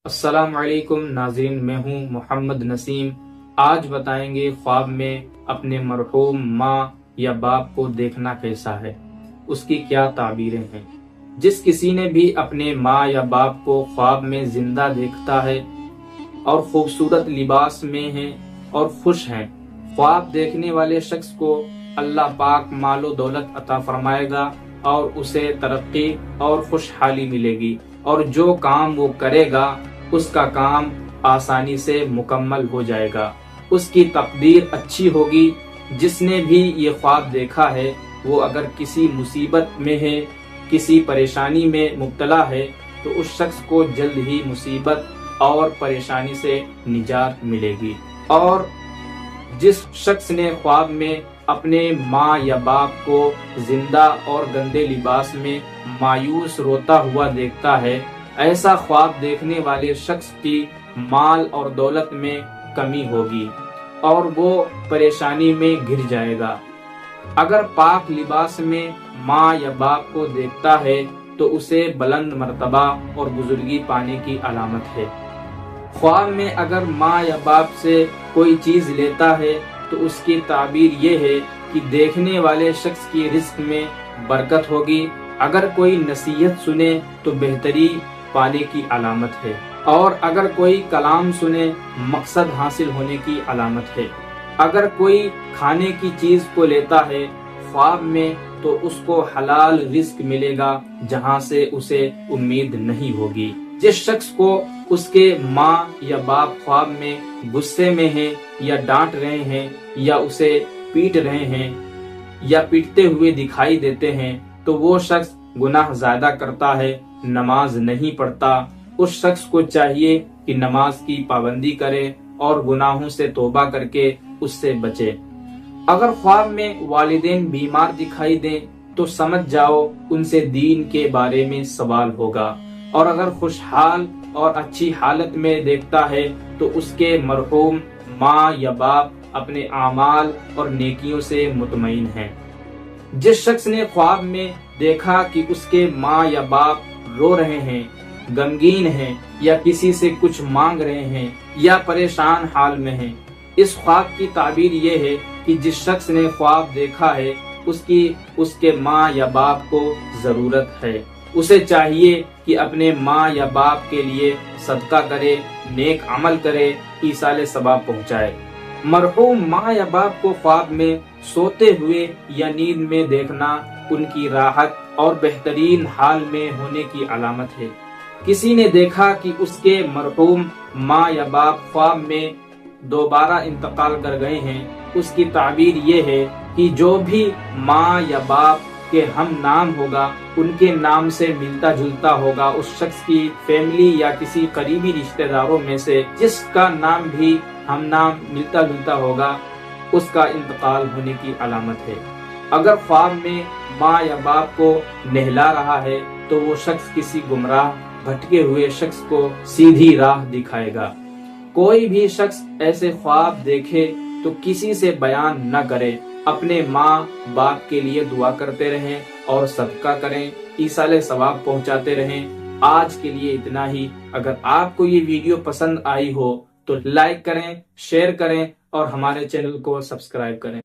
السلام علیکم ناظرین، میں ہوں محمد نسیم۔ آج بتائیں گے خواب میں اپنے مرحوم ماں یا باپ کو دیکھنا کیسا ہے، اس کی کیا تعبیریں ہیں۔ جس کسی نے بھی اپنے ماں یا باپ کو خواب میں زندہ دیکھتا ہے اور خوبصورت لباس میں ہیں اور خوش ہیں، خواب دیکھنے والے شخص کو اللہ پاک مال و دولت عطا فرمائے گا اور اسے ترقی اور خوشحالی ملے گی، اور جو کام وہ کرے گا اس کا کام آسانی سے مکمل ہو جائے گا، اس کی تقدیر اچھی ہوگی۔ جس نے بھی یہ خواب دیکھا ہے وہ اگر کسی مصیبت میں ہے، کسی پریشانی میں مبتلا ہے، تو اس شخص کو جلد ہی مصیبت اور پریشانی سے نجات ملے گی۔ اور جس شخص نے خواب میں اپنے ماں یا باپ کو زندہ اور گندے لباس میں مایوس روتا ہوا دیکھتا ہے، ایسا خواب دیکھنے والے شخص کی مال اور دولت میں کمی ہوگی اور وہ پریشانی میں گر جائے گا۔ اگر پاک لباس میں ماں یا باپ کو دیکھتا ہے تو اسے بلند مرتبہ اور بزرگی پانے کی علامت ہے۔ خواب میں اگر ماں یا باپ سے کوئی چیز لیتا ہے تو اس کی تعبیر یہ ہے کہ دیکھنے والے شخص کی رزق میں برکت ہوگی۔ اگر کوئی نصیحت سنے تو بہتری پانے کی علامت ہے، اور اگر کوئی کلام سنے مقصد حاصل ہونے کی علامت ہے۔ اگر کوئی کھانے کی چیز کو لیتا ہے خواب میں تو اس کو حلال رزق ملے گا جہاں سے اسے امید نہیں ہوگی۔ جس شخص کو اس کے ماں یا باپ خواب میں غصے میں ہیں یا ڈانٹ رہے ہیں یا اسے پیٹ رہے ہیں یا پیٹتے ہوئے دکھائی دیتے ہیں تو وہ شخص گناہ زیادہ کرتا ہے، نماز نہیں پڑھتا۔ اس شخص کو چاہیے کہ نماز کی پابندی کرے اور گناہوں سے توبہ کر کے اس سے بچے۔ اگر خواب میں والدین بیمار دکھائی دیں تو سمجھ جاؤ ان سے دین کے بارے میں سوال ہوگا، اور اگر خوشحال اور اچھی حالت میں دیکھتا ہے تو اس کے مرحوم ماں یا باپ اپنے اعمال اور نیکیوں سے مطمئن ہیں۔ جس شخص نے خواب میں دیکھا کہ اس کے ماں یا باپ رو رہے ہیں، غمگین ہیں یا کسی سے کچھ مانگ رہے ہیں یا پریشان حال میں ہیں، اس خواب کی تعبیر یہ ہے کہ جس شخص نے خواب دیکھا ہے اس کے ماں یا باپ کو ضرورت ہے۔ اسے چاہیے کہ اپنے ماں یا باپ کے لیے صدقہ کرے، نیک عمل کرے، ایصال ثواب پہنچائے۔ مرحوم ماں یا باپ کو خواب میں سوتے ہوئے یا نیند میں دیکھنا ان کی راحت اور بہترین حال میں ہونے کی علامت ہے۔ کسی نے دیکھا کہ اس کے مرحوم ماں یا باپ خواب میں دوبارہ انتقال کر گئے ہیں، اس کی تعبیر یہ ہے کہ جو بھی ماں یا باپ کے ہم نام ہوگا، ان کے نام سے ملتا جلتا ہوگا، اس شخص کی فیملی یا کسی قریبی رشتہ داروں میں سے جس کا نام بھی ہم نام ملتا جلتا ہوگا، اس کا انتقال ہونے کی علامت ہے۔ اگر خواب میں ماں یا باپ کو نہلا رہا ہے تو وہ شخص کسی گمراہ بھٹکے ہوئے شخص کو سیدھی راہ دکھائے گا۔ کوئی بھی شخص ایسے خواب دیکھے تو کسی سے بیان نہ کرے، اپنے ماں باپ کے لیے دعا کرتے رہیں اور صدقہ کریں، ایصال ثواب پہنچاتے رہیں۔ آج کے لیے اتنا ہی۔ اگر آپ کو یہ ویڈیو پسند آئی ہو تو لائک کریں، شیئر کریں اور ہمارے چینل کو سبسکرائب کریں۔